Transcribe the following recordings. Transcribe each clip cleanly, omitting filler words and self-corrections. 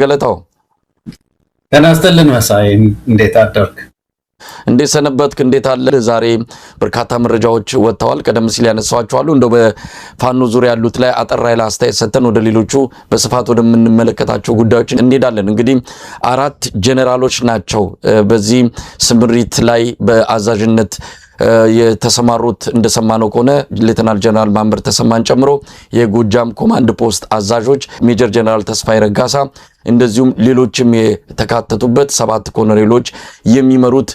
ገለታው ተናስተልን መሳይ እንዴት አደርክ? እንዴት ሰነበትክ? እንዴት አለ? ዛሬ በርካታ መረጃዎች ወጥተዋል። ቀደም ሲል ያነሳዋቸዋል። እንደው በፋኖ ዙሪያ ያሉት ላይ አጠር ያለ አስተያየት ሰጥተን ወደ ሌሎቹ በስፋት ወደምንመለከታቸው ጉዳዮች እንሄዳለን። እንግዲህ 4 ጄኔራሎች ናቸው በዚህ ስምሪት ላይ በአዛዥነት የተሰማሩት። እንደሰማነው ከሆነ ሌተናል ጀነራል ማምር ተሰማን ጨምሮ የጎጃም ኮማንድ ፖስት አዛዦች ሜጀር ጀነራል ተስፋዬ ረጋሳ እንደዚሁም ሌሎችም የተካተቱበት 7 ኮሎኔሎች የሚመሩት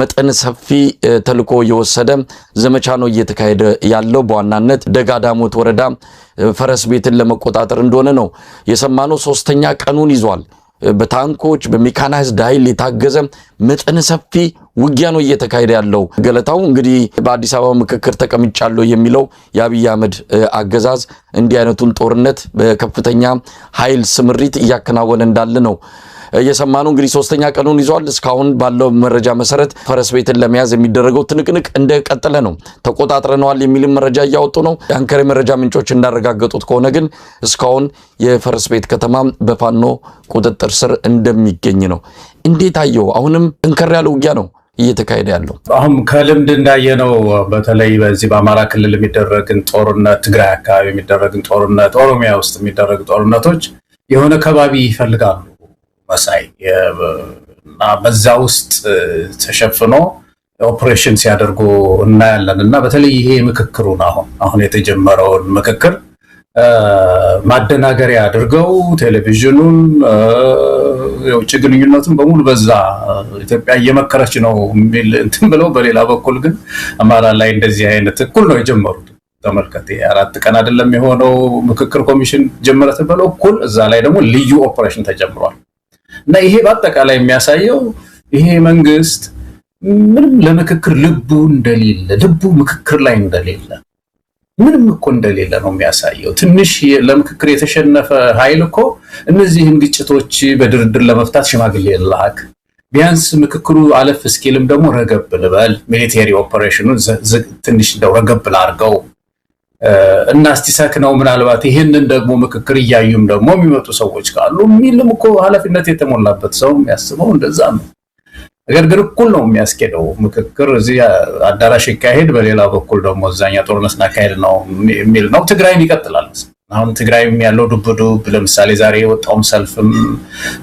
መጠን ሰፊ ተልዕኮ የወሰደ ዘመቻ ነው እየተካሄደ ያለው። በዋናነት ደጋዳሞት ወረዳ ፈረስ ቤትን ለመቆጣጠር እንደሆነ ነው የሰማነው። 3ኛ ቀኑን ይዟል። በታንኮች በሜካናይዝድ ኃይል የታገዘ መጠን ሰፊ ውጊያ ነው እየተካሄደ ያለው። ገለታው እንግዲህ በአዲስ አበባ ምክክር ተቀምጫለሁ የሚለው የአብይ አህመድ አገዛዝ እንዲህ አይነቱን ጦርነት በከፍተኛ ኃይል ስምሪት እያከናወነ እንዳለ ነው የሰማነው። እንግዲህ 3ኛ ቀኑን ይዟል። እስካሁን ባለው መረጃ መሰረት ፈረስ ቤትን ለመያዝ የሚደረገው ትንቅንቅ እንደቀጠለ ነው። ተቆጣጥረነዋል የሚልም መረጃ እያወጡ ነው። የአንከር መረጃ ምንጮች እንዳረጋገጡት ከሆነ ግን እስካሁን የፈረስ ቤት ከተማ በፋኖ ቁጥጥር ስር እንደሚገኝ ነው። እንዴት አየው? አሁንም እንከር ያለ ውጊያ ነው እየተካሄደ ያለው። አሁን ከልምድ እንዳየነው በተለይ በዚህ በአማራ ክልል የሚደረግን ጦርነት፣ ትግራይ አካባቢ የሚደረግን ጦርነት፣ ኦሮሚያ ውስጥ የሚደረግ ጦርነቶች የሆነ ከባቢ ይፈልጋሉ መሳይ እና በዛ ውስጥ ተሸፍኖ ኦፕሬሽን ሲያደርጉ እናያለን። እና በተለይ ይሄ ምክክሩን አሁን የተጀመረውን ምክክር ማደናገሪያ አድርገው ቴሌቪዥኑን የውጭ ግንኙነቱን በሙሉ በዛ ኢትዮጵያ እየመከረች ነው የሚል እንትን ብለው፣ በሌላ በኩል ግን አማራ ላይ እንደዚህ አይነት እኩል ነው የጀመሩት። ተመልከት፣ 4 ቀን አይደለም የሆነው ምክክር ኮሚሽን ጀመረ ተብሎ እኩል እዛ ላይ ደግሞ ልዩ ኦፕሬሽን ተጀምሯል። እና ይሄ በአጠቃላይ የሚያሳየው ይሄ መንግስት ምንም ለምክክር ልቡ ምክክር ላይ እንደሌለ ምንም እኮ እንደሌለ ነው የሚያሳየው። ትንሽ ለምክክር የተሸነፈ ኃይል እኮ እነዚህን ግጭቶች በድርድር ለመፍታት ሽማግሌ ላክ፣ ቢያንስ ምክክሩ አለፍ እስኪልም ደግሞ ረገብ ልበል፣ ሚሊቴሪ ኦፐሬሽኑን ትንሽ እንደው ረገብ ላድርገው እና እስቲሳክ ነው። ምናልባት ይሄንን ደግሞ ምክክር እያዩም ደግሞ የሚመጡ ሰዎች ካሉ የሚልም እኮ ኃላፊነት የተሞላበት ሰው የሚያስበው እንደዛ ነው። ነገር ግን እኩል ነው የሚያስኬደው ምክክር። እዚህ አዳራሽ ይካሄድ፣ በሌላ በኩል ደግሞ እዛኛ ጦርነት እናካሄድ ነው የሚል ነው። ትግራይም ይቀጥላል። አሁን ትግራይም ያለው ዱብዱብ ለምሳሌ ዛሬ የወጣውን ሰልፍም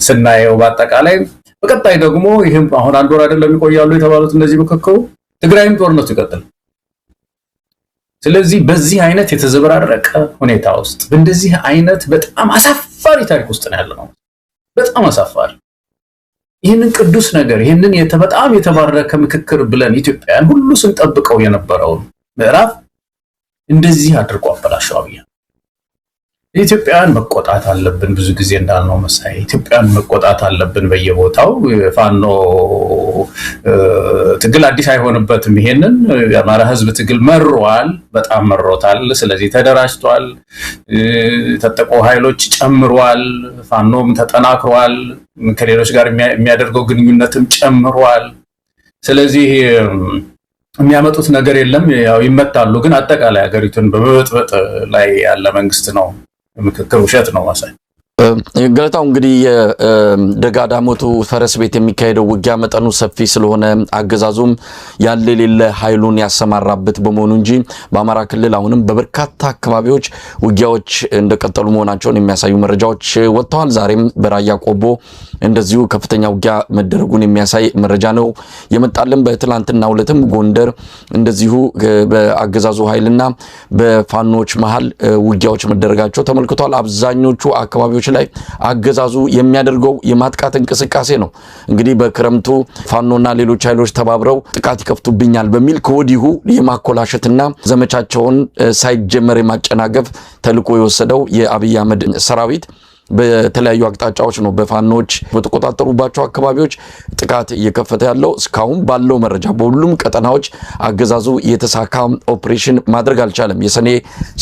ስናየው በአጠቃላይ በቀጣይ ደግሞ ይህም አሁን 1 ወር አይደለም ይቆያሉ የተባሉት እነዚህ ምክክሩ፣ ትግራይም ጦርነቱ ይቀጥላል። ስለዚህ በዚህ አይነት የተዘበራረቀ ሁኔታ ውስጥ በእንደዚህ አይነት በጣም አሳፋሪ ታሪክ ውስጥ ነው ያለነው። በጣም አሳፋሪ ይህንን ቅዱስ ነገር ይህንን በጣም የተባረከ ምክክር ብለን ኢትዮጵያን ሁሉ ስንጠብቀው የነበረውን ምዕራፍ እንደዚህ አድርጎ አበላሸው አብይ። ኢትዮጵያን መቆጣት አለብን። ብዙ ጊዜ እንዳልነው መሳይ ኢትዮጵያን መቆጣት አለብን። በየቦታው ፋኖ ትግል አዲስ አይሆንበትም። ይሄንን የአማራ ህዝብ ትግል መሯል፣ በጣም መሮታል። ስለዚህ ተደራጅቷል፣ ተጠቆ ኃይሎች ጨምሯል፣ ፋኖም ተጠናክሯል፣ ከሌሎች ጋር የሚያደርገው ግንኙነትም ጨምሯል። ስለዚህ የሚያመጡት ነገር የለም፣ ያው ይመታሉ። ግን አጠቃላይ ሀገሪቱን በመበጥበጥ ላይ ያለ መንግስት ነው። ምክክር ውሸት ነው መሳይ። ገለታው እንግዲህ የደጋዳሞቱ ፈረስ ቤት የሚካሄደው ውጊያ መጠኑ ሰፊ ስለሆነ አገዛዙም ያለ የሌለ ኃይሉን ያሰማራበት በመሆኑ እንጂ በአማራ ክልል አሁንም በበርካታ አካባቢዎች ውጊያዎች እንደቀጠሉ መሆናቸውን የሚያሳዩ መረጃዎች ወጥተዋል። ዛሬም በራያ ቆቦ እንደዚሁ ከፍተኛ ውጊያ መደረጉን የሚያሳይ መረጃ ነው የመጣልን። በትላንትናው ዕለትም ጎንደር እንደዚሁ በአገዛዙ ኃይልና በፋኖች መሃል ውጊያዎች መደረጋቸው ተመልክቷል። አብዛኞቹ አካባቢዎች ላይ አገዛዙ የሚያደርገው የማጥቃት እንቅስቃሴ ነው። እንግዲህ በክረምቱ ፋኖና ሌሎች ኃይሎች ተባብረው ጥቃት ይከፍቱብኛል በሚል ከወዲሁ የማኮላሸትና ዘመቻቸውን ሳይጀመር የማጨናገፍ ተልዕኮ የወሰደው የአብይ አህመድ ሰራዊት በተለያዩ አቅጣጫዎች ነው በፋኖች በተቆጣጠሩባቸው አካባቢዎች ጥቃት እየከፈተ ያለው። እስካሁን ባለው መረጃ በሁሉም ቀጠናዎች አገዛዙ የተሳካ ኦፕሬሽን ማድረግ አልቻለም። የሰኔ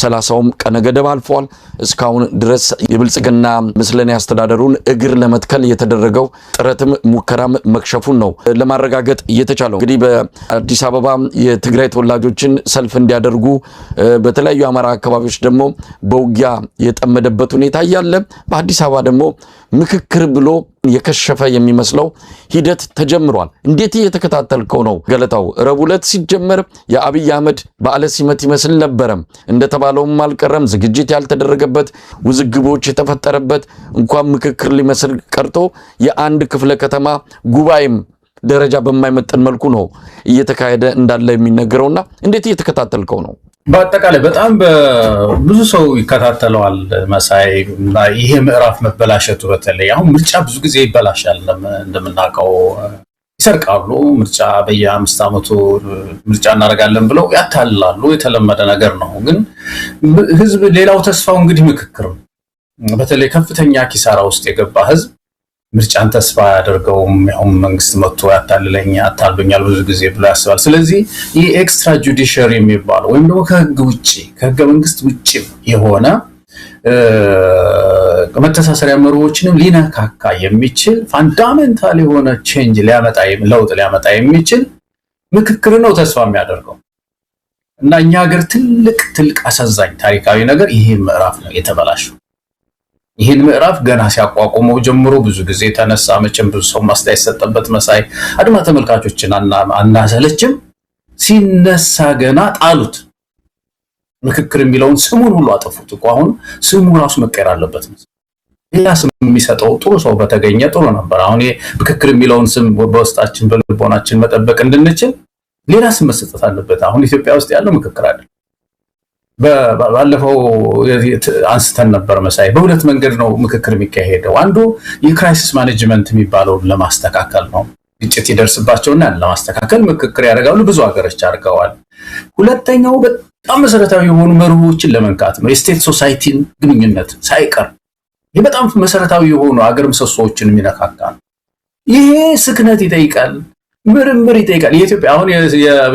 30ም ቀነ ገደብ አልፏል። እስካሁን ድረስ የብልጽግና ምስለኔ አስተዳደሩን እግር ለመትከል የተደረገው ጥረትም ሙከራም መክሸፉን ነው ለማረጋገጥ እየተቻለው። እንግዲህ በአዲስ አበባ የትግራይ ተወላጆችን ሰልፍ እንዲያደርጉ በተለያዩ አማራ አካባቢዎች ደግሞ በውጊያ የጠመደበት ሁኔታ ያለ በአዲስ አበባ ደግሞ ምክክር ብሎ የከሸፈ የሚመስለው ሂደት ተጀምሯል። እንዴት እየተከታተልከው ነው ገለታው? ረቡዕ ዕለት ሲጀመር የአብይ አህመድ በዓለ ሲመት ይመስል ነበረም። እንደተባለውም አልቀረም። ዝግጅት ያልተደረገበት ውዝግቦች የተፈጠረበት እንኳን ምክክር ሊመስል ቀርቶ የአንድ ክፍለ ከተማ ጉባኤም ደረጃ በማይመጠን መልኩ ነው እየተካሄደ እንዳለ የሚነገረውና እንዴት እየተከታተልከው ነው? በአጠቃላይ በጣም ብዙ ሰው ይከታተለዋል መሳይ። ይሄ ምዕራፍ መበላሸቱ በተለይ አሁን ምርጫ ብዙ ጊዜ ይበላሻል። እንደምናውቀው ይሰርቃሉ። ምርጫ በየ5 ዓመቱ ምርጫ እናደርጋለን ብለው ያታልላሉ። የተለመደ ነገር ነው። ግን ህዝብ ሌላው ተስፋው እንግዲህ ምክክር ነው። በተለይ ከፍተኛ ኪሳራ ውስጥ የገባ ህዝብ ምርጫን ተስፋ ያደርገውም ያው መንግስት መጥቶ ያታልሉኛል ብዙ ጊዜ ብሎ ያስባል። ስለዚህ ይህ ኤክስትራ ጁዲሻሪ የሚባለው ወይም ደግሞ ከህግ ውጪ ከህገ መንግስት ውጪ የሆነ መተሳሰሪያ መርሆችንም ሊነካካ የሚችል ፋንዳሜንታል የሆነ ቼንጅ ለውጥ ሊያመጣ የሚችል ምክክር ነው ተስፋ የሚያደርገው። እና እኛ ሀገር ትልቅ አሳዛኝ ታሪካዊ ነገር ይሄ ምዕራፍ ነው የተበላሸው። ይህን ምዕራፍ ገና ሲያቋቁመው ጀምሮ ብዙ ጊዜ ተነሳ። መቼም ብዙ ሰው ማስተያየት ሰጠበት መሳይ። አድማ ተመልካቾችን አናሰለችም። ሲነሳ ገና ጣሉት። ምክክር የሚለውን ስሙን ሁሉ አጠፉት እኮ። አሁን ስሙ ራሱ መቀየር አለበት። ሌላ ስም የሚሰጠው ጥሩ ሰው በተገኘ ጥሩ ነበር። አሁን ምክክር የሚለውን ስም በውስጣችን በልቦናችን መጠበቅ እንድንችል ሌላ ስም መሰጠት አለበት። አሁን ኢትዮጵያ ውስጥ ያለው ምክክር አይደለም። ባለፈው አንስተን ነበር መሳይ። በሁለት መንገድ ነው ምክክር የሚካሄደው። አንዱ የክራይሲስ ማኔጅመንት የሚባለውን ለማስተካከል ነው። ግጭት ይደርስባቸውና ለማስተካከል ምክክር ያደርጋሉ። ብዙ ሀገሮች አድርገዋል። ሁለተኛው በጣም መሰረታዊ የሆኑ መርሆችን ለመንካት ነው። የስቴት ሶሳይቲን ግንኙነት ሳይቀር ይህ በጣም መሰረታዊ የሆኑ ሀገር ምሰሶዎችን የሚነካካ ነው። ይሄ ስክነት ይጠይቃል፣ ምርምር ይጠይቃል። የኢትዮጵያ አሁን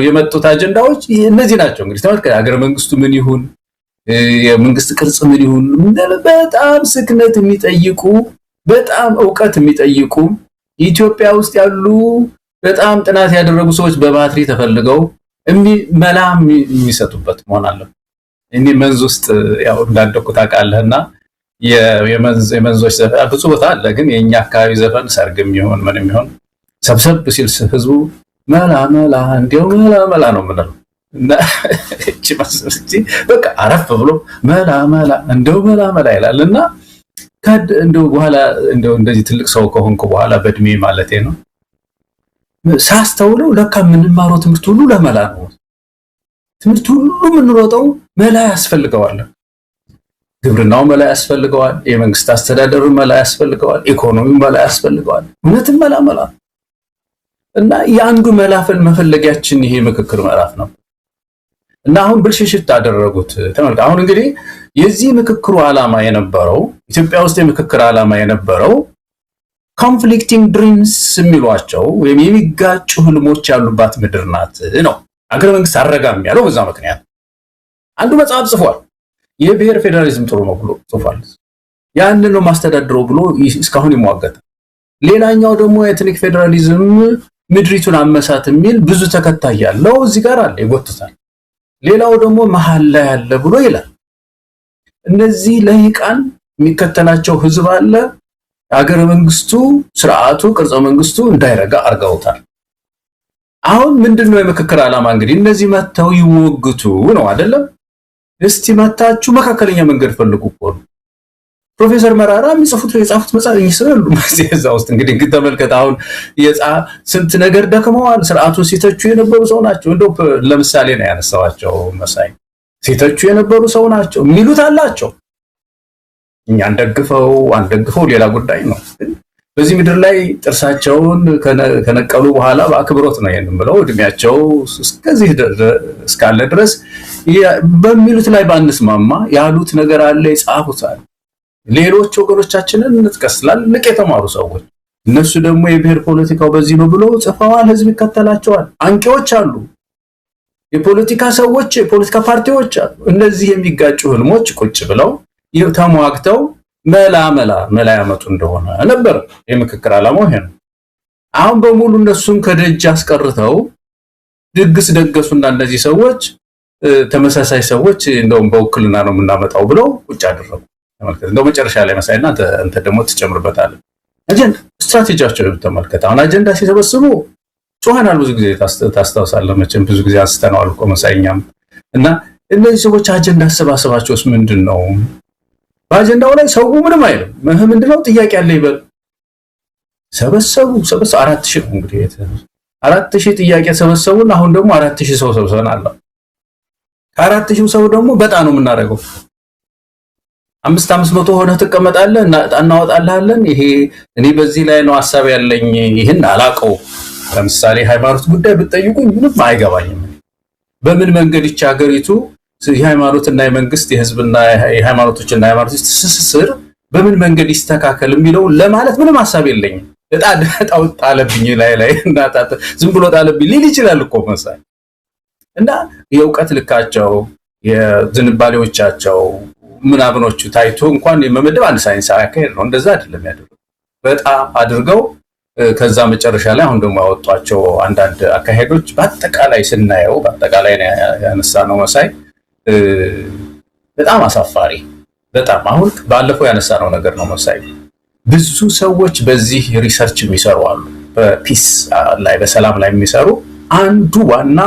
የመጡት አጀንዳዎች እነዚህ ናቸው። እንግዲህ ተመልከት፣ ሀገር መንግስቱ ምን ይሁን፣ የመንግስት ቅርጽ ምን ይሁን፣ በጣም ስክነት የሚጠይቁ በጣም ዕውቀት የሚጠይቁ ኢትዮጵያ ውስጥ ያሉ በጣም ጥናት ያደረጉ ሰዎች በባትሪ ተፈልገው መላ የሚሰጡበት መሆን አለበት። እኔ መንዝ ውስጥ ያው እንዳደኩ ታውቃለህና የመንዞች ዘፈን ብዙ ቦታ አለ። ግን የኛ አካባቢ ዘፈን ሰርግም ይሁን ምንም ይሁን ሰብሰብ ሲል ህዝቡ መላ መላ እንዲያው መላ መላ ነው የምንለው እና እቺ ማስርጂ በቃ አረፍ ብሎ መላ መላ እንደው መላ መላ ይላልና እንደው በኋላ እንደው እንደዚህ ትልቅ ሰው ከሆንኩ በኋላ በእድሜ ማለቴ ነው ሳስተውለው ለካ የምንማረው ትምህርት ሁሉ ለመላ ነው። ትምህርት ሁሉ የምንሮጠው መላ ያስፈልገዋል። ግብርናው መላ ያስፈልገዋል። የመንግስት አስተዳደሩ መላ ያስፈልገዋል። ኢኮኖሚው መላ ያስፈልገዋል። እውነትም መላ መላ እና የአንዱ መላፈል መፈለጊያችን ይሄ ምክክር ምዕራፍ ነው። እና አሁን ብልሽሽት አደረጉት። ተመልከቱ። አሁን እንግዲህ የዚህ ምክክሩ ዓላማ የነበረው ኢትዮጵያ ውስጥ የምክክር ዓላማ የነበረው ኮንፍሊክቲንግ ድሪምስ የሚሏቸው ወይም የሚጋጩ ህልሞች ያሉባት ምድር ናት ነው። አገር መንግስት አረጋም ያለው በዛ ምክንያት አንዱ መጽሐፍ ጽፏል። የብሔር ፌደራሊዝም ጥሩ ነው ብሎ ጽፏል። ያንን ነው ማስተዳድረው ብሎ እስካሁን ይሟገታል። ሌላኛው ደግሞ ኤትኒክ ፌደራሊዝም ምድሪቱን አመሳት የሚል ብዙ ተከታይ ያለው እዚህ ጋር አለ፣ ይጎትታል። ሌላው ደግሞ መሐል ላይ ያለ ብሎ ይላል። እነዚህ ለይቃን የሚከተላቸው ህዝብ አለ። አገር መንግስቱ ስርዓቱ ቅርጸ መንግስቱ እንዳይረጋ አርጋውታል። አሁን ምንድነው የምክክር ዓላማ? እንግዲህ እነዚህ መተው ይወግቱ ነው አይደለም? እስቲ መታችሁ መካከለኛ መንገድ ፈልጉ እኮ ነው። ፕሮፌሰር መራራ የጻፉት መጽሐፍ ይስራሉ ማዘዛ ውስጥ እንግዲህ ተመልከት። አሁን ስንት ነገር ደክመዋል። ስርዓቱን ሲተቹ የነበሩ ሰው ናቸው። እንደው ለምሳሌ ነው ያነሳዋቸው መሳይ። ሲተቹ የነበሩ ሰው ናቸው የሚሉት አላቸው። እኛ አንደግፈው ሌላ ጉዳይ ነው። በዚህ ምድር ላይ ጥርሳቸውን ከነቀሉ በኋላ በአክብሮት ነው የምንለው። እድሜያቸው እስከዚህ እስካለ ድረስ በሚሉት ላይ ባንስማማ ያሉት ነገር አለ፣ የጻፉት አለ። ሌሎች ወገኖቻችንን እንጥቀስላል ልቅ የተማሩ ሰዎች እነሱ ደግሞ የብሔር ፖለቲካው በዚህ ነው ብሎ ጽፈዋል። ህዝብ ይከተላቸዋል። አንቂዎች አሉ፣ የፖለቲካ ሰዎች፣ የፖለቲካ ፓርቲዎች አሉ። እነዚህ የሚጋጩ ህልሞች ቁጭ ብለው ተሟግተው መላ ያመጡ እንደሆነ ነበር የምክክር ዓላማው ይሄ ነው። አሁን በሙሉ እነሱን ከደጅ አስቀርተው ድግስ ደገሱና እነዚህ ሰዎች ተመሳሳይ ሰዎች እንደውም በውክልና ነው የምናመጣው ብለው ቁጭ አደረጉ። ተመልከት። እንደው መጨረሻ ላይ መሳይና አንተ ደግሞ ትጨምርበታለህ። አጀንዳ ስትራቴጂያቸውን ተመልከት። አሁን አጀንዳ ሲሰበስቡ ጮኸናል ብዙ ጊዜ ታስታውሳለህ። መቼም ብዙ ጊዜ አንስተነዋል እኮ መሳይኛም እና እነዚህ ሰዎች አጀንዳ አሰባሰባቸውስ ምንድን ነው? በአጀንዳው ላይ ሰው ምንም አይልም። ምንድነው ጥያቄ ያለ ይበል። ሰበሰቡ 4000 እንግዲህ 4000 ጥያቄ ሰበሰቡን። አሁን ደግሞ 4000 ሰው ሰብስበናል። ከ4000 ሰው ደግሞ በጣም ነው የምናደርገው። 500 ሆነ ትቀመጣለህ እና እናወጣልሃለን። ይሄ እኔ በዚህ ላይ ነው ሐሳብ ያለኝ፣ ይሄን አላቀው። ለምሳሌ ሃይማኖት ጉዳይ ብትጠይቁኝ ምንም አይገባኝም። በምን መንገድ ይቻ ሀገሪቱ የሃይማኖትና የመንግስት የህዝብና የሃይማኖቶችና የሃይማኖቶች ትስስር በምን መንገድ ይስተካከል የሚለው ለማለት ምንም ሐሳብ የለኝም። እጣው ጣለብኝ ላይ እና ዝም ብሎ ጣለብኝ ሊል ይችላል እኮ መሳይ እና የእውቀት ልካቸው የዝንባሌዎቻቸው ምናምኖቹ ታይቶ እንኳን የመመደብ አንድ ሳይንሳዊ አካሄድ ነው። እንደዛ አይደለም ያደረጉት በጣም አድርገው። ከዛ መጨረሻ ላይ አሁን ደግሞ ያወጧቸው አንዳንድ አካሄዶች በአጠቃላይ ስናየው በአጠቃላይ ያነሳነው መሳይ በጣም አሳፋሪ። በጣም አሁን ባለፈው ያነሳነው ነገር ነው መሳይ። ብዙ ሰዎች በዚህ ሪሰርች የሚሰሩ አሉ፣ በፒስ ላይ በሰላም ላይ የሚሰሩ አንዱ ዋና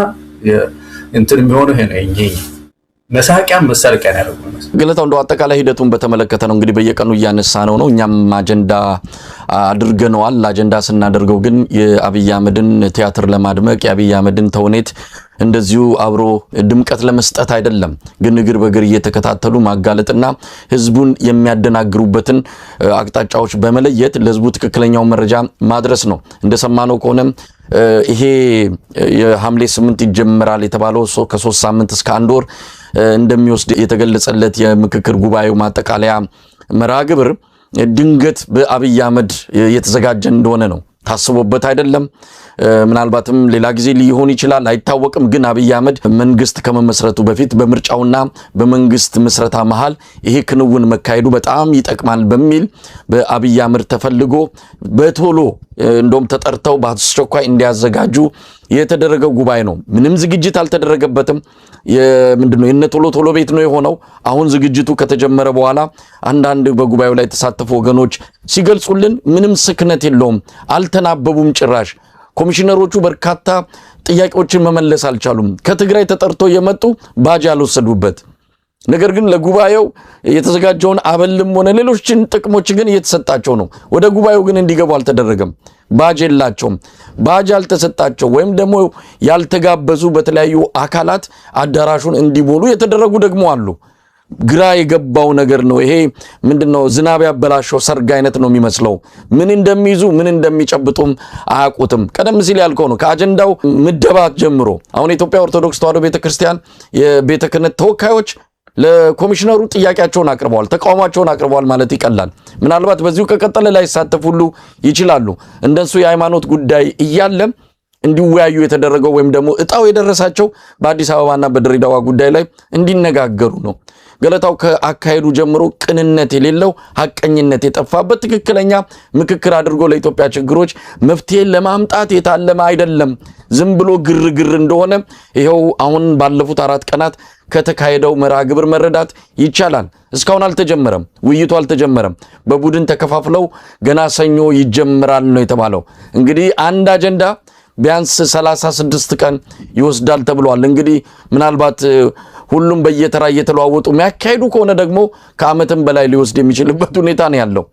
እንትን የሚሆነው ይሄ ነው። መሳቂያም መሳቂያን ያደርጉ ገለታው እንደው አጠቃላይ ሂደቱን በተመለከተ ነው እንግዲህ በየቀኑ እያነሳነው ነው። እኛም አጀንዳ አድርገነዋል። አጀንዳ ስናደርገው ግን የአብይ አህመድን ቲያትር ለማድመቅ የአብይ አህመድን ተውኔት እንደዚሁ አብሮ ድምቀት ለመስጠት አይደለም፣ ግን እግር በእግር እየተከታተሉ ማጋለጥና ህዝቡን የሚያደናግሩበትን አቅጣጫዎች በመለየት ለህዝቡ ትክክለኛው መረጃ ማድረስ ነው። እንደሰማነው ከሆነ ይሄ የሐምሌ 8 ይጀምራል የተባለው ከ3 ሳምንት እስከ 1 ወር እንደሚወስድ የተገለጸለት የምክክር ጉባኤው ማጠቃለያ መርሃ ግብር ድንገት በአብይ አህመድ የተዘጋጀ እንደሆነ ነው። ታስቦበት አይደለም። ምናልባትም ሌላ ጊዜ ሊሆን ይችላል አይታወቅም። ግን አብይ አህመድ መንግስት ከመመስረቱ በፊት በምርጫውና በመንግስት ምስረታ መሃል ይሄ ክንውን መካሄዱ በጣም ይጠቅማል በሚል በአብይ አህመድ ተፈልጎ በቶሎ እንደውም ተጠርተው በአስቸኳይ እንዲያዘጋጁ የተደረገው ጉባኤ ነው። ምንም ዝግጅት አልተደረገበትም። ምንድነው የነ ቶሎ ቤት ነው የሆነው። አሁን ዝግጅቱ ከተጀመረ በኋላ አንዳንድ በጉባኤው ላይ የተሳተፉ ወገኖች ሲገልጹልን ምንም ስክነት የለውም፣ አልተናበቡም ጭራሽ። ኮሚሽነሮቹ በርካታ ጥያቄዎችን መመለስ አልቻሉም። ከትግራይ ተጠርቶ የመጡ ባጅ ያልወሰዱበት ነገር ግን ለጉባኤው የተዘጋጀውን አበልም ሆነ ሌሎችን ጥቅሞች ግን እየተሰጣቸው ነው። ወደ ጉባኤው ግን እንዲገቡ አልተደረገም። ባጅ የላቸውም። ባጅ ያልተሰጣቸው ወይም ደግሞ ያልተጋበዙ በተለያዩ አካላት አዳራሹን እንዲሞሉ የተደረጉ ደግሞ አሉ። ግራ የገባው ነገር ነው ይሄ። ምንድነው ዝናብ ያበላሸው ሰርግ አይነት ነው የሚመስለው። ምን እንደሚይዙ ምን እንደሚጨብጡም አያውቁትም። ቀደም ሲል ያልከው ነው ከአጀንዳው ምደባት ጀምሮ አሁን የኢትዮጵያ ኦርቶዶክስ ተዋሕዶ ቤተክርስቲያን የቤተ ክህነት ተወካዮች ለኮሚሽነሩ ጥያቄያቸውን አቅርበዋል፣ ተቃውሟቸውን አቅርበዋል ማለት ይቀላል። ምናልባት በዚሁ ከቀጠለ ላይ ሳተፉሉ ይችላሉ። እንደሱ የሃይማኖት ጉዳይ እያለም እንዲወያዩ የተደረገው ወይም ደግሞ እጣው የደረሳቸው በአዲስ አበባና በድሬዳዋ ጉዳይ ላይ እንዲነጋገሩ ነው። ገለታው ከአካሄዱ ጀምሮ ቅንነት የሌለው ሐቀኝነት የጠፋበት ትክክለኛ ምክክር አድርጎ ለኢትዮጵያ ችግሮች መፍትሄ ለማምጣት የታለመ አይደለም። ዝም ብሎ ግርግር እንደሆነ ይሄው አሁን ባለፉት 4 ቀናት ከተካሄደው መርሃ ግብር መረዳት ይቻላል። እስካሁን አልተጀመረም፣ ውይይቱ አልተጀመረም። በቡድን ተከፋፍለው ገና ሰኞ ይጀምራል ነው የተባለው። እንግዲህ አንድ አጀንዳ ቢያንስ 36 ቀን ይወስዳል ተብሏል። እንግዲህ ምናልባት ሁሉም በየተራ እየተለዋወጡ የሚያካሂዱ ከሆነ ደግሞ ከዓመትም በላይ ሊወስድ የሚችልበት ሁኔታ ነው ያለው።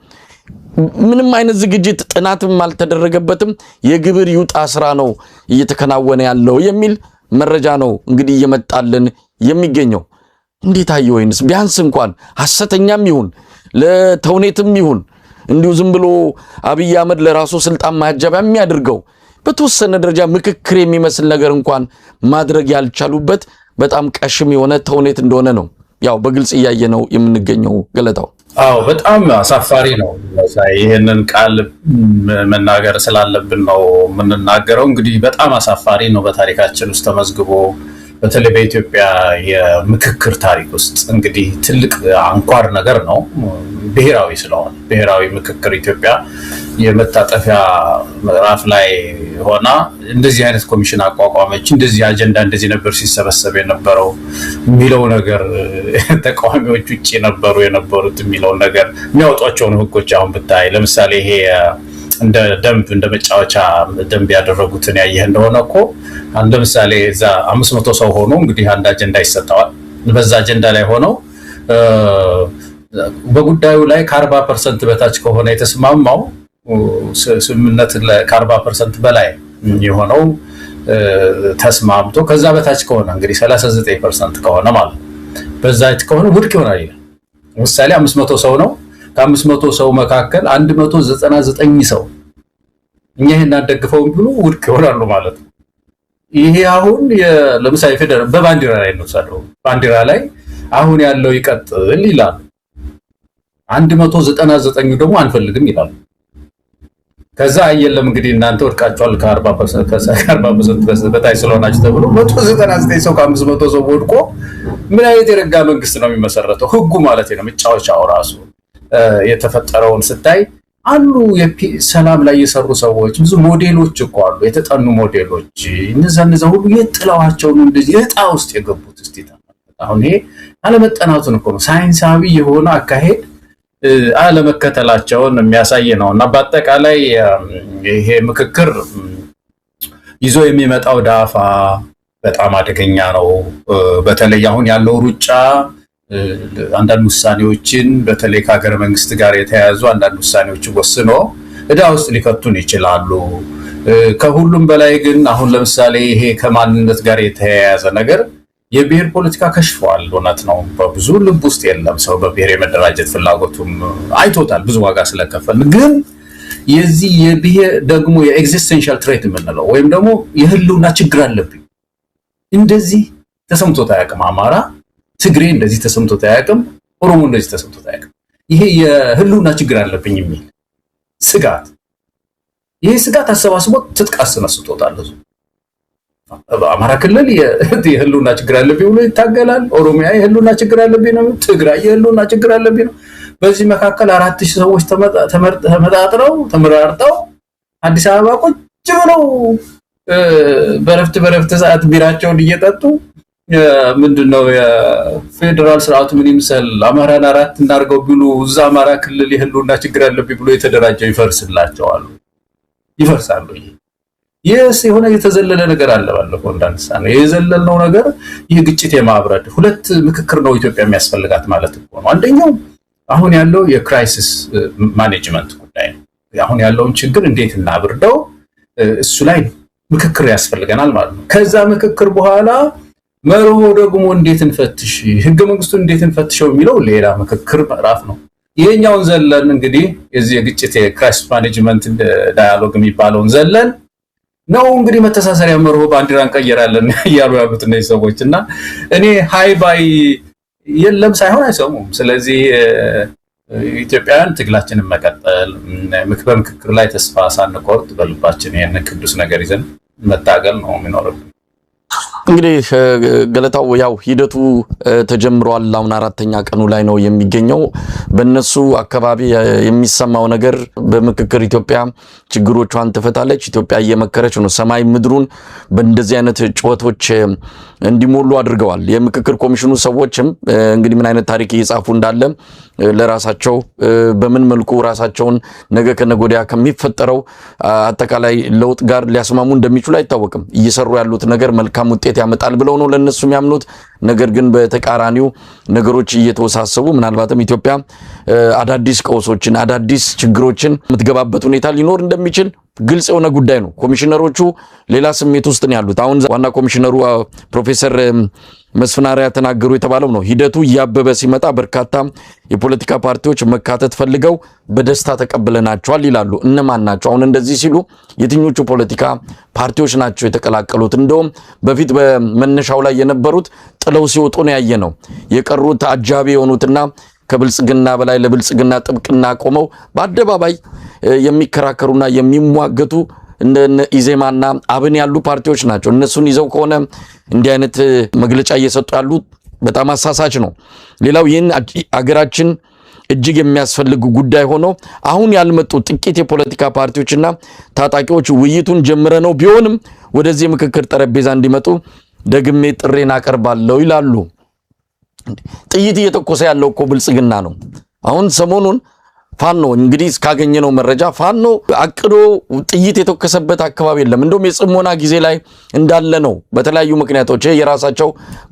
ምንም አይነት ዝግጅት ጥናትም አልተደረገበትም። የግብር ይውጣ ስራ ነው እየተከናወነ ያለው የሚል መረጃ ነው እንግዲህ እየመጣልን የሚገኘው። እንዴት አየው? ወይንስ ቢያንስ እንኳን ሐሰተኛም ይሁን ለተውኔትም ይሁን እንዲሁ ዝም ብሎ አብይ አህመድ ለራሱ ስልጣን ማያጀቢያ የሚያደርገው በተወሰነ ደረጃ ምክክር የሚመስል ነገር እንኳን ማድረግ ያልቻሉበት በጣም ቀሽም የሆነ ተውኔት እንደሆነ ነው ያው በግልጽ እያየ ነው የምንገኘው። ገለታው አዎ በጣም አሳፋሪ ነው። ይሄንን ቃል መናገር ስላለብን ነው የምንናገረው። እንግዲህ በጣም አሳፋሪ ነው። በታሪካችን ውስጥ ተመዝግቦ በተለይ በኢትዮጵያ የምክክር ታሪክ ውስጥ እንግዲህ ትልቅ አንኳር ነገር ነው። ብሔራዊ ስለሆነ ብሔራዊ ምክክር ኢትዮጵያ የመታጠፊያ ምዕራፍ ላይ ሆና እንደዚህ አይነት ኮሚሽን አቋቋመች፣ እንደዚህ አጀንዳ እንደዚህ ነበር ሲሰበሰብ የነበረው የሚለው ነገር ተቃዋሚዎች ውጪ የነበሩት የሚለው ነገር የሚያወጧቸውን ህጎች አሁን ብታይ ለምሳሌ ይሄ እንደ ደንብ እንደ መጫወቻ ደንብ ያደረጉትን ያየህ እንደሆነ እኮ አንድ ለምሳሌ እዛ 500 ሰው ሆኖ እንግዲህ አንድ አጀንዳ ይሰጣዋል። በዛ አጀንዳ ላይ ሆነው በጉዳዩ ላይ ከ40% በታች ከሆነ የተስማማው ስምምነት ከ40% በላይ የሆነው ተስማምቶ ከዛ በታች ከሆነ እንግዲህ 39% ከሆነ ማለት በዛ ከሆነ ውድቅ ይሆናል። ለምሳሌ 500 ሰው ነው። ከ500 ሰው መካከል 199 ሰው እኛ ይሄን አደግፈው ብሎ ውድቅ ይሆናሉ ማለት ነው። ይሄ አሁን ለምሳሌ ፌደራል በባንዲራ ላይ ነው ሳደው ባንዲራ ላይ አሁን ያለው ይቀጥል ይላል። 199 ደግሞ አንፈልግም ይላል። ከዛ አየለም እንግዲህ እናንተ ወድቃችኋል ከ40% በታች ስለሆናችሁ ተብሎ 199 ሰው ከ500 ሰው ወድቆ ምን አይነት የረጋ መንግስት ነው የሚመሰረተው? ህጉ ማለት ነው መጫወቻው ራሱ የተፈጠረውን ስታይ አሉ ሰላም ላይ የሰሩ ሰዎች ብዙ ሞዴሎች እኮ አሉ፣ የተጠኑ ሞዴሎች። እነዛ ሁሉ የጥላዋቸው ነው እንደዚህ እጣ ውስጥ የገቡት። እስቲ አሁን ይሄ አለመጠናቱን እኮ ነው ሳይንሳዊ የሆነ አካሄድ አለመከተላቸውን የሚያሳይ ነውና በአጠቃላይ ይሄ ምክክር ይዞ የሚመጣው ዳፋ በጣም አደገኛ ነው። በተለይ አሁን ያለው ሩጫ አንዳንድ ውሳኔዎችን በተለይ ከሀገረ መንግስት ጋር የተያያዙ አንዳንድ ውሳኔዎችን ወስኖ እዳ ውስጥ ሊከቱን ይችላሉ። ከሁሉም በላይ ግን አሁን ለምሳሌ ይሄ ከማንነት ጋር የተያያዘ ነገር የብሔር ፖለቲካ ከሽፏል። እውነት ነው፣ በብዙ ልብ ውስጥ የለም። ሰው በብሔር የመደራጀት ፍላጎቱም አይቶታል ብዙ ዋጋ ስለከፈል። ግን የዚህ የብሔር ደግሞ የኤግዚስተንሻል ትሬት የምንለው ወይም ደግሞ የህልውና ችግር አለብኝ እንደዚህ ተሰምቶት አያውቅም። አማራ፣ ትግሬ እንደዚህ ተሰምቶት አያውቅም። ኦሮሞ እንደዚህ ተሰምቶት አያውቅም። ይሄ የህልውና ችግር አለብኝ የሚል ስጋት፣ ይሄ ስጋት አሰባስቦ ትጥቅ አስነስቶታል። አማራ ክልል የህልውና ችግር አለብኝ ብሎ ይታገላል። ኦሮሚያ የህልውና ችግር አለብኝ ነው። ትግራይ የህልውና ችግር አለብኝ ነው። በዚህ መካከል 4000 ሰዎች ተመራርጠው አዲስ አበባ ቁጭ ብለው በረፍት ሰዓት ቢራቸውን እየጠጡ ምንድነው የፌደራል ስርዓቱ ምን ይመስል አማራን 4 እናርገው ቢሉ እዛ አማራ ክልል የህልውና ችግር አለብኝ ብሎ የተደራጀው ይፈርሳሉ። ይሄስ የሆነ የተዘለለ ነገር አለ። ባለፈው እንዳንሳ ነው የዘለልነው ነገር ይህ ግጭት የማብረድ ሁለት ምክክር ነው ኢትዮጵያ የሚያስፈልጋት ማለት ነው። አንደኛው አሁን ያለው የክራይሲስ ማኔጅመንት ጉዳይ ነው። አሁን ያለውን ችግር እንዴት እናብርደው እሱ ላይ ምክክር ያስፈልገናል ማለት ነው። ከዛ ምክክር በኋላ መርሆ ደግሞ እንዴት እንፈትሽ፣ ህገ መንግስቱን እንዴት እንፈትሽው የሚለው ሌላ ምክክር ምዕራፍ ነው። ይሄኛውን ዘለን እንግዲህ የዚህ የግጭት የክራይሲስ ማኔጅመንት ዳያሎግ የሚባለውን ዘለን ነው እንግዲህ መተሳሰሪያ መርሆ ባንዲራ እንቀየራለን እያሉ ያሉት እነዚህ ሰዎች እና እኔ ሃይ ባይ የለም ሳይሆን አይሰሙም። ስለዚህ ኢትዮጵያውያን ትግላችንን መቀጠል በምክክር ላይ ተስፋ ሳንቆርጥ በልባችን ይሄን ቅዱስ ነገር ይዘን መታገል ነው የሚኖርብን። እንግዲህ ገለታው ያው ሂደቱ ተጀምሯል። አሁን 4ኛ ቀኑ ላይ ነው የሚገኘው። በእነሱ አካባቢ የሚሰማው ነገር በምክክር ኢትዮጵያ ችግሮቿን ትፈታለች፣ ኢትዮጵያ እየመከረች ነው። ሰማይ ምድሩን በእንደዚህ አይነት ጩኸቶች እንዲሞሉ አድርገዋል። የምክክር ኮሚሽኑ ሰዎችም እንግዲህ ምን አይነት ታሪክ እየጻፉ እንዳለ ለራሳቸው በምን መልኩ ራሳቸውን ነገ ከነገ ወዲያ ከሚፈጠረው አጠቃላይ ለውጥ ጋር ሊያስማሙ እንደሚችሉ አይታወቅም። እየሰሩ ያሉት ነገር መልካም ውጤት ያመጣል ብለው ነው ለነሱ የሚያምኑት። ነገር ግን በተቃራኒው ነገሮች እየተወሳሰቡ ምናልባትም ኢትዮጵያ አዳዲስ ቀውሶችን አዳዲስ ችግሮችን የምትገባበት ሁኔታ ሊኖር እንደሚችል ግልጽ የሆነ ጉዳይ ነው። ኮሚሽነሮቹ ሌላ ስሜት ውስጥ ነው ያሉት። አሁን ዋና ኮሚሽነሩ ፕሮፌሰር መስፍን አርአያ ተናገሩ የተባለው ነው። ሂደቱ እያበበ ሲመጣ በርካታ የፖለቲካ ፓርቲዎች መካተት ፈልገው በደስታ ተቀብለናቸዋል ይላሉ። እነማን ናቸው? አሁን እንደዚህ ሲሉ የትኞቹ ፖለቲካ ፓርቲዎች ናቸው የተቀላቀሉት? እንደውም በፊት በመነሻው ላይ የነበሩት ጥለው ሲወጡ ነው ያየነው። የቀሩት አጃቢ የሆኑትና ከብልጽግና በላይ ለብልጽግና ጥብቅና ቆመው በአደባባይ የሚከራከሩና የሚሟገቱ እንደ ኢዜማና አብን ያሉ ፓርቲዎች ናቸው። እነሱን ይዘው ከሆነ እንዲህ አይነት መግለጫ እየሰጡ ያሉት በጣም አሳሳች ነው። ሌላው ይህን አገራችን እጅግ የሚያስፈልግ ጉዳይ ሆኖ አሁን ያልመጡ ጥቂት የፖለቲካ ፓርቲዎችና ታጣቂዎች ውይይቱን ጀምረ ነው ቢሆንም ወደዚህ ምክክር ጠረጴዛ እንዲመጡ ደግሜ ጥሬን አቀርባለሁ ይላሉ። ጥይት እየተኮሰ ያለው እኮ ብልጽግና ነው። አሁን ሰሞኑን ፋኖ እንግዲህ እስካገኘነው መረጃ ፋኖ አቅዶ ጥይት የተኮሰበት አካባቢ የለም። እንደውም የጽሞና ጊዜ ላይ እንዳለ ነው። በተለያዩ ምክንያቶች የራሳቸው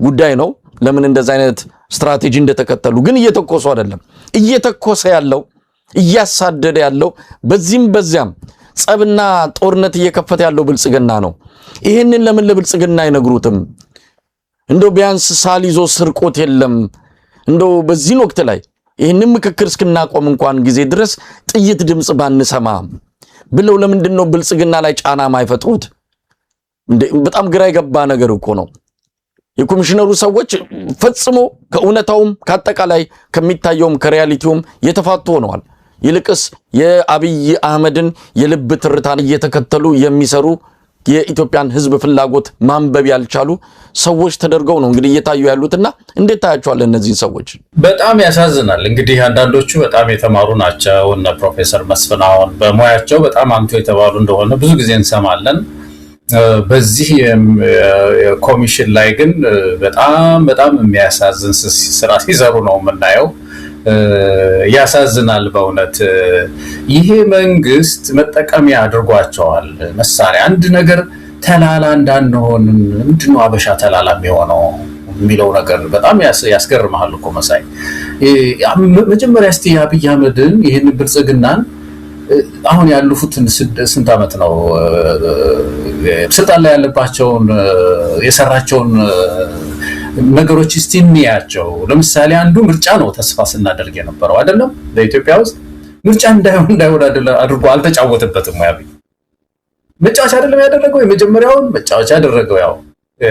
ጉዳይ ነው ለምን እንደዛ አይነት ስትራቴጂ እንደተከተሉ። ግን እየተኮሱ አይደለም። እየተኮሰ ያለው እያሳደደ ያለው በዚህም በዚያም ጸብና ጦርነት እየከፈተ ያለው ብልጽግና ነው። ይሄንን ለምን ለብልጽግና አይነግሩትም? እንደው ቢያንስ ሳሊዞ ስርቆት የለም እንደው በዚህን ወቅት ላይ ይህንን ምክክር እስክናቆም እንኳን ጊዜ ድረስ ጥይት ድምጽ ባንሰማ ብለው ለምንድነው ብልጽግና ላይ ጫና ማይፈጥሩት? በጣም ግራ የገባ ነገር እኮ ነው። የኮሚሽነሩ ሰዎች ፈጽሞ ከእውነታውም ከአጠቃላይ ከሚታየውም ከሪያሊቲውም የተፋቱ ሆነዋል። ይልቅስ የአብይ አህመድን የልብ ትርታን እየተከተሉ የሚሰሩ የኢትዮጵያን ሕዝብ ፍላጎት ማንበብ ያልቻሉ ሰዎች ተደርገው ነው እንግዲህ እየታዩ ያሉትና እንዴት ታያቸዋል እነዚህ ሰዎች? በጣም ያሳዝናል። እንግዲህ አንዳንዶቹ በጣም የተማሩ ናቸው። እነ ፕሮፌሰር መስፍናውን በሙያቸው በጣም አንቱ የተባሉ እንደሆነ ብዙ ጊዜ እንሰማለን። በዚህ ኮሚሽን ላይ ግን በጣም የሚያሳዝን ስራ ሲሰሩ ነው የምናየው። ያሳዝናል በእውነት። ይሄ መንግስት መጠቀሚያ አድርጓቸዋል መሳሪያ። አንድ ነገር ተላላ እንዳንሆን ምንድነው አበሻ ተላላ የሚሆነው የሚለው ነገር በጣም ያስገርማል እኮ መሳይ። መጀመሪያ እስቲ አብይ አህመድን ይህን ብልጽግናን አሁን ያሉትን ስንት ዓመት ነው ስልጣን ላይ ያለባቸውን የሰራቸውን ነገሮች እስቲ እንያቸው። ለምሳሌ አንዱ ምርጫ ነው ተስፋ ስናደርግ የነበረው አይደለም? በኢትዮጵያ ውስጥ ምርጫ እንዳይሆን አድርጎ አልተጫወተበትም። ያብይ መጫወቻ አይደለም ያደረገው። የመጀመሪያውን መጫወቻ ያደረገው ያው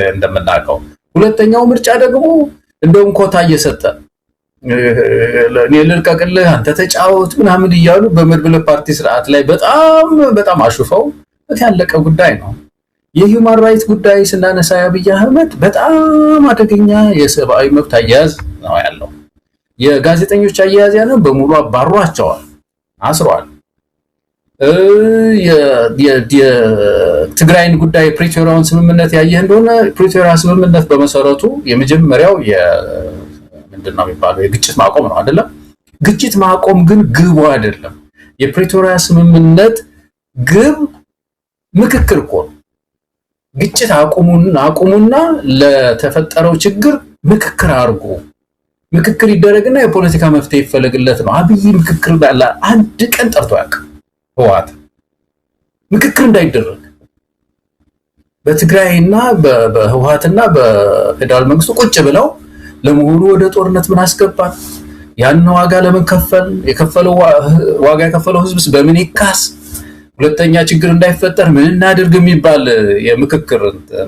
እንደምናውቀው። ሁለተኛው ምርጫ ደግሞ እንደውም ኮታ እየሰጠ እኔ ልልቀቅልህ አንተ ተጫወት ምናምን እያሉ በመድብለ ፓርቲ ስርዓት ላይ በጣም አሹፈው ያለቀ ጉዳይ ነው። የሂውማን ራይት ጉዳይ ስናነሳ አብይ አህመድ በጣም አደገኛ የሰብአዊ መብት አያያዝ ነው ያለው። የጋዜጠኞች አያያዝ ያለው በሙሉ አባሯቸዋል፣ አስሯል። የትግራይን ጉዳይ ፕሪቶሪያውን ስምምነት ያየህ እንደሆነ ፕሪቶሪያ ስምምነት በመሰረቱ የመጀመሪያው ምንድነው የሚባለው የግጭት ማቆም ነው አይደለም? ግጭት ማቆም ግን ግቡ አይደለም። የፕሪቶሪያ ስምምነት ግብ ምክክር እኮ ነው። ግጭት አቁሙና ለተፈጠረው ችግር ምክክር አድርጉ። ምክክር ይደረግና የፖለቲካ መፍትሄ ይፈለግለት ነው። አብይ ምክክር ባላ አንድ ቀን ጠርቶ ያውቃል? ህወሓት ምክክር እንዳይደረግ በትግራይና በህወሓትና በፌደራል መንግስቱ ቁጭ ብለው ለመሆኑ ወደ ጦርነት ምን አስገባን? ያን ዋጋ ለምን ዋጋ የከፈለው ህዝብስ በምን ይካስ? ሁለተኛ ችግር እንዳይፈጠር ምን እናድርግ የሚባል የምክክር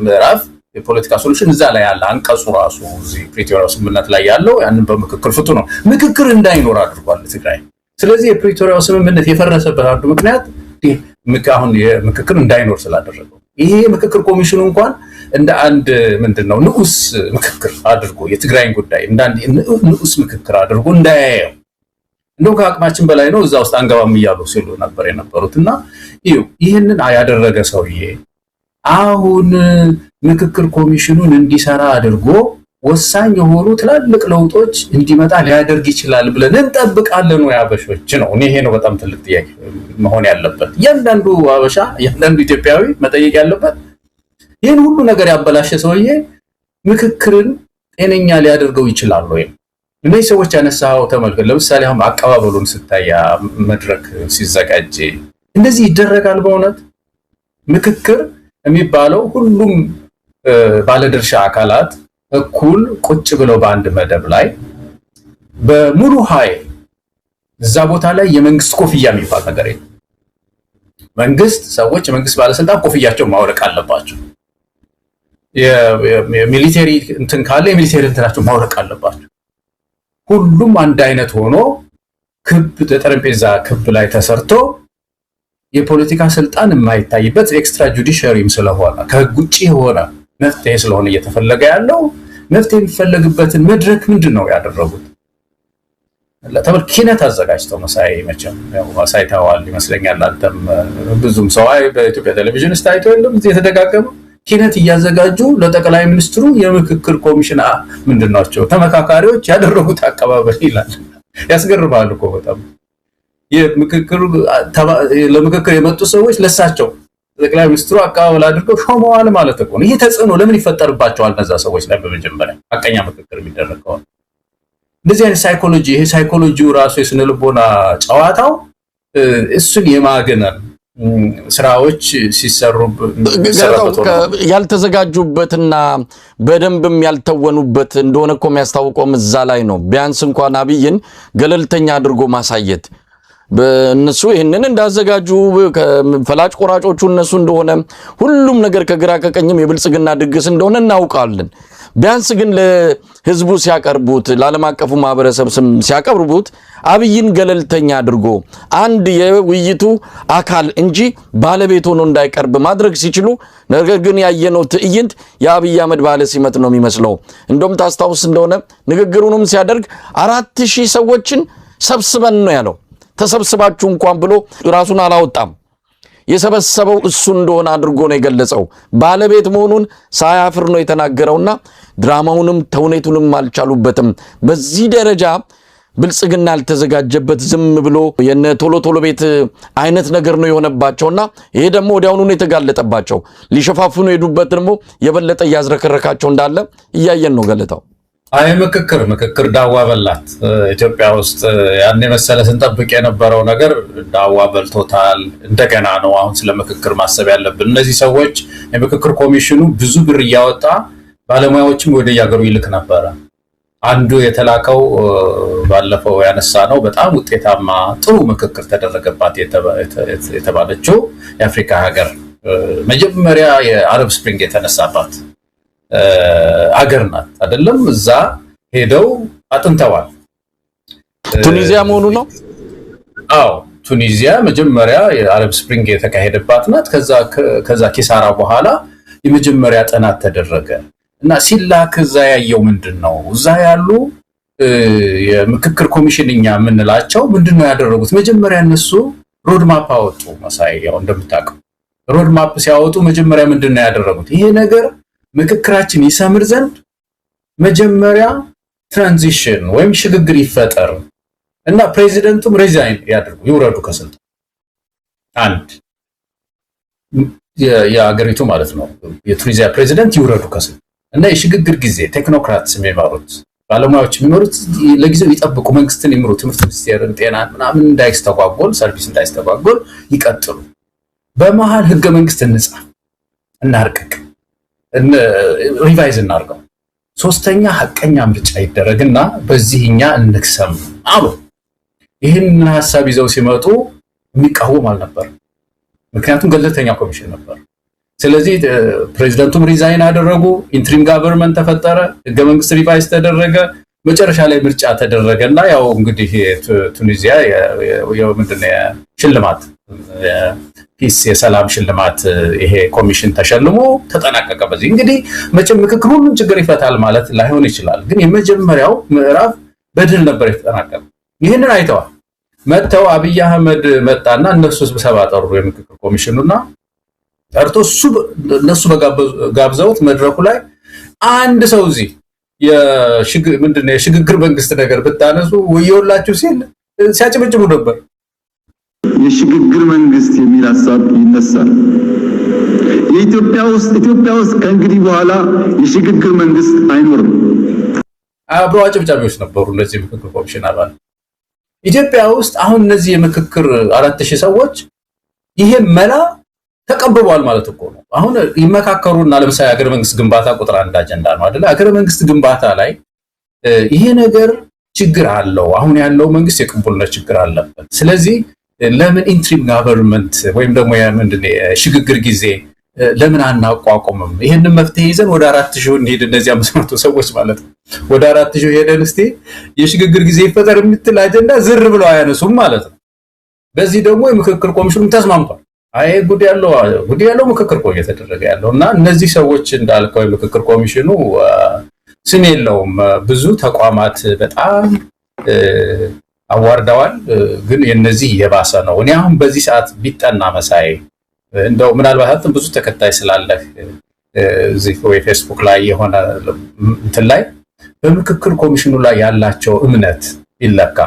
ምዕራፍ የፖለቲካ ሶሉሽን እዛ ላይ ያለ አንቀጹ ራሱ እዚህ ፕሪቶሪያ ስምምነት ላይ ያለው ያንን በምክክር ፍቱ ነው። ምክክር እንዳይኖር አድርጓል ትግራይ። ስለዚህ የፕሪቶሪያው ስምምነት የፈረሰበት አንዱ ምክንያት አሁን የምክክር እንዳይኖር ስላደረገው ይሄ ምክክር ኮሚሽኑ እንኳን እንደ አንድ ምንድነው ንዑስ ምክክር አድርጎ የትግራይን ጉዳይ እንደ አንድ ንዑስ ምክክር አድርጎ እንዳያየው እንደው ከአቅማችን በላይ ነው እዛ ውስጥ አንገባም እያሉ ሲሉ ነበር የነበሩትና ይህንን ያደረገ ሰውዬ አሁን ምክክር ኮሚሽኑን እንዲሰራ አድርጎ ወሳኝ የሆኑ ትላልቅ ለውጦች እንዲመጣ ሊያደርግ ይችላል ብለን እንጠብቃለን ወይ አበሾች ነው? ይሄ ነው በጣም ትልቅ ጥያቄ መሆን ያለበት። እያንዳንዱ አበሻ እያንዳንዱ ኢትዮጵያዊ መጠየቅ ያለበት ይህን ሁሉ ነገር ያበላሸ ሰውዬ ምክክርን ጤነኛ ሊያደርገው ይችላል ወይ? እነዚህ ሰዎች ያነሳው ተመልከት። ለምሳሌ አሁን አቀባበሉን ስታያ መድረክ ሲዘጋጅ እንደዚህ ይደረጋል? በእውነት ምክክር የሚባለው ሁሉም ባለድርሻ አካላት እኩል ቁጭ ብለው በአንድ መደብ ላይ በሙሉ ኃይል እዛ ቦታ ላይ የመንግስት ኮፍያ የሚባል ነገር የለም። የመንግስት ባለስልጣን ኮፍያቸውን ማውለቅ አለባቸው። የሚሊተሪ እንትን ካለ የሚሊተሪ እንትናቸው ማውለቅ አለባቸው። ሁሉም አንድ አይነት ሆኖ ጠረጴዛ ክብ ላይ ተሰርቶ የፖለቲካ ስልጣን የማይታይበት ኤክስትራ ጁዲሻሪም ስለሆነ ከህግ ውጪ የሆነ መፍትሄ ስለሆነ እየተፈለገ ያለው መፍትሄ የሚፈለግበትን መድረክ ምንድነው ያደረጉት? ኪነት አዘጋጅተው መሳይ መቼም ሳይታዋል ይመስለኛል። አንተም ብዙም ሰው በኢትዮጵያ ቴሌቪዥን ስታይቶ የለም እዚህ የተደጋገመ ኪነት እያዘጋጁ ለጠቅላይ ሚኒስትሩ የምክክር ኮሚሽን ምንድናቸው ተመካካሪዎች ያደረጉት አቀባበል ይላል። ያስገርማል እኮ በጣም ለምክክር የመጡ ሰዎች ለሳቸው ጠቅላይ ሚኒስትሩ አቀባበል አድርገው ሾመዋል ማለት እኮ ነው። ይሄ ተጽዕኖ ለምን ይፈጠርባቸዋል እነዛ ሰዎች ላይ? በመጀመሪያ ሐቀኛ ምክክር የሚደረገው እንደዚህ አይነት ሳይኮሎጂ፣ ይሄ ሳይኮሎጂው ራሱ የስነ ልቦና ጨዋታው እሱን የማገነን ስራዎች ሲሰሩ ያልተዘጋጁበትና በደንብም ያልተወኑበት እንደሆነ እኮ የሚያስታውቀው እዛ ላይ ነው። ቢያንስ እንኳን አብይን ገለልተኛ አድርጎ ማሳየት በእነሱ ይህንን እንዳዘጋጁ ፈላጭ ቆራጮቹ እነሱ እንደሆነ ሁሉም ነገር ከግራ ከቀኝም የብልጽግና ድግስ እንደሆነ እናውቃለን። ቢያንስ ግን ለህዝቡ ሲያቀርቡት ለዓለም አቀፉ ማህበረሰብ ሲያቀርቡት አብይን ገለልተኛ አድርጎ አንድ የውይይቱ አካል እንጂ ባለቤት ሆኖ እንዳይቀርብ ማድረግ ሲችሉ፣ ነገር ግን ያየነው ትዕይንት የአብይ አህመድ ባለ ሲመት ነው የሚመስለው። እንደውም ታስታውስ እንደሆነ ንግግሩንም ሲያደርግ 4000 ሰዎችን ሰብስበን ነው ያለው። ተሰብስባችሁ እንኳን ብሎ ራሱን አላወጣም። የሰበሰበው እሱ እንደሆነ አድርጎ ነው የገለጸው። ባለቤት መሆኑን ሳያፍር ነው የተናገረውና ድራማውንም ተውኔቱንም አልቻሉበትም። በዚህ ደረጃ ብልጽግና ያልተዘጋጀበት ዝም ብሎ የነ ቶሎ ቤት አይነት ነገር ነው የሆነባቸውና ይሄ ደግሞ ወዲያውኑ ነው የተጋለጠባቸው። ሊሸፋፍኑ ሄዱበት ደግሞ የበለጠ ያዝረከረካቸው እንዳለ እያየን ነው ገለታው። አይ ምክክር ዳዋ በላት። ኢትዮጵያ ውስጥ ያን መሰለ ስንጠብቅ የነበረው ነገር ዳዋ በልቶታል። እንደገና ነው አሁን ስለ ምክክር ማሰብ ያለብን። እነዚህ ሰዎች የምክክር ኮሚሽኑ ብዙ ብር እያወጣ ባለሙያዎችም ወደ ያገሩ ይልክ ነበረ። አንዱ የተላከው ባለፈው ያነሳ ነው በጣም ውጤታማ ጥሩ ምክክር ተደረገባት የተባለችው የአፍሪካ ሀገር መጀመሪያ የአረብ ስፕሪንግ የተነሳባት አገር ናት አይደለም? እዛ ሄደው አጥንተዋል። ቱኒዚያ መሆኑ ነው። አዎ ቱኒዚያ መጀመሪያ የአረብ ስፕሪንግ የተካሄደባት ናት። ከዛ ኪሳራ በኋላ የመጀመሪያ ጥናት ተደረገ እና ሲላክ እዛ ያየው ምንድነው? እዛ ያሉ የምክክር ኮሚሽንኛ የምንላቸው ምንድነው ያደረጉት? መጀመሪያ እነሱ ሮድማፕ አወጡ። መሳይ ያው እንደምታውቀው ሮድማፕ ሲያወጡ መጀመሪያ ምንድነው ያደረጉት? ይሄ ነገር ምክክራችን ይሰምር ዘንድ መጀመሪያ ትራንዚሽን ወይም ሽግግር ይፈጠር እና ፕሬዚደንቱም ሪዛይን ያድርጉ ይውረዱ ከስልጣን። አንድ የአገሪቱ ማለት ነው የቱኒዚያ ፕሬዚደንት ይውረዱ ከስልጣን እና የሽግግር ጊዜ ቴክኖክራትስ የሚመሩት ባለሙያዎች የሚመሩት ለጊዜው ይጠብቁ፣ መንግስትን ይምሩ፣ ትምህርት ሚኒስቴርን፣ ጤና ምናምን እንዳይስተጓጎል፣ ሰርቪስ እንዳይስተጓጎል ይቀጥሉ። በመሃል ህገ መንግስት እንጻፍ፣ እናርቅቅ፣ ሪቫይዝ እናርገው። ሶስተኛ ሐቀኛ ምርጫ ይደረግና በዚህኛ እንክሰም አሉ። ይህን ሐሳብ ይዘው ሲመጡ የሚቃወም አልነበር፣ ምክንያቱም ገለልተኛ ኮሚሽን ነበር። ስለዚህ ፕሬዚደንቱም ሪዛይን አደረጉ፣ ኢንትሪም ጋቨርንመንት ተፈጠረ፣ ህገ መንግስት ሪቫይዝ ተደረገ፣ መጨረሻ ላይ ምርጫ ተደረገና ያው እንግዲህ ቱኒዚያ ምንድነው ሽልማት ፒስ የሰላም ሽልማት ይሄ ኮሚሽን ተሸልሞ ተጠናቀቀ። በዚህ እንግዲህ መቼም ምክክር ሁሉም ችግር ይፈታል ማለት ላይሆን ይችላል፣ ግን የመጀመሪያው ምዕራፍ በድል ነበር የተጠናቀቀው። ይህንን አይተዋል። መተው አብይ አህመድ መጣና እነሱ ስብሰባ ጠሩ፣ የምክክር ኮሚሽኑና ጠርቶ እነሱ ጋብዘውት መድረኩ ላይ አንድ ሰው እዚህ ምንድነው የሽግግር መንግስት ነገር ብታነሱ ወየውላችሁ ሲል ሲያጭበጭቡ ነበር። የሽግግር መንግስት የሚል ሐሳብ ይነሳል። ኢትዮጵያ ውስጥ ከእንግዲህ በኋላ የሽግግር መንግስት አይኖርም። አብሮ አጨብጫቢዎች ነበሩ እነዚህ የምክክር ኮሚሽን አባል። ኢትዮጵያ ውስጥ አሁን እነዚህ የምክክር 4000 ሰዎች ይሄ መላ ተቀብሏል ማለት እኮ ነው። አሁን ይመካከሩና ለምሳሌ ሀገረ መንግስት ግንባታ ቁጥር 1 አጀንዳ ነው አይደል? ሀገረ መንግስት ግንባታ ላይ ይሄ ነገር ችግር አለው። አሁን ያለው መንግስት የቅቡልነት ችግር አለበት። ስለዚህ ለምን ኢንትሪም ጋቨርንመንት ወይም ደግሞ ምንድነው ሽግግር ጊዜ ለምን አናቋቁምም? ይሄንን መፍትሄ ይዘን ወደ 4000 እንሄድ። እነዚህ 500 ሰዎች ማለት ነው። ወደ 4000 ሄደን እስቲ የሽግግር ጊዜ ይፈጠር የምትል አጀንዳ ዝር ብለው አያነሱም ማለት ነው። በዚህ ደግሞ የምክክር ኮሚሽኑ ተስማምቷል። አይ ጉድ ያለው ምክክር ቆይ እየተደረገ ያለው እና እነዚህ ሰዎች እንዳልከው የምክክር ኮሚሽኑ ስም የለውም። ብዙ ተቋማት በጣም አዋርደዋል፣ ግን የነዚህ የባሰ ነው። እኔ አሁን በዚህ ሰዓት ቢጠና መሳይ እንደው ምናልባት ብዙ ተከታይ ስላለህ እዚህ ወይ ፌስቡክ ላይ የሆነ እንትን ላይ በምክክር ኮሚሽኑ ላይ ያላቸው እምነት ይለካ።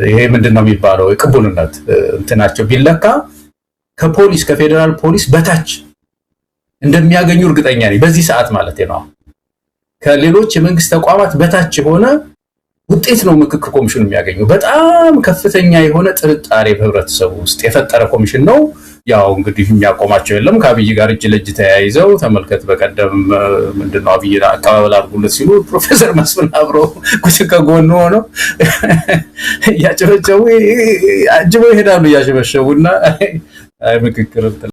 ይሄ ምንድነው የሚባለው የቅቡልነት እንትናቸው ቢለካ ከፖሊስ ከፌደራል ፖሊስ በታች እንደሚያገኙ እርግጠኛ ነኝ። በዚህ ሰዓት ማለት ነው ከሌሎች የመንግስት ተቋማት በታች የሆነ ውጤት ነው ምክክር ኮሚሽኑ የሚያገኘው። በጣም ከፍተኛ የሆነ ጥርጣሬ በህብረተሰቡ ውስጥ የፈጠረ ኮሚሽን ነው። ያው እንግዲህ የሚያቆማቸው የለም። ከአብይ ጋር እጅ ለእጅ ተያይዘው ተመልከት። በቀደም ምንድነው አብይ አቀባበል አድርጉለት ሲሉ ፕሮፌሰር መስፍን አብረው ከጎኑ ሆነው ያጨበጨቡ አጅበው ይሄዳሉ እያሸበሸቡና ምክክር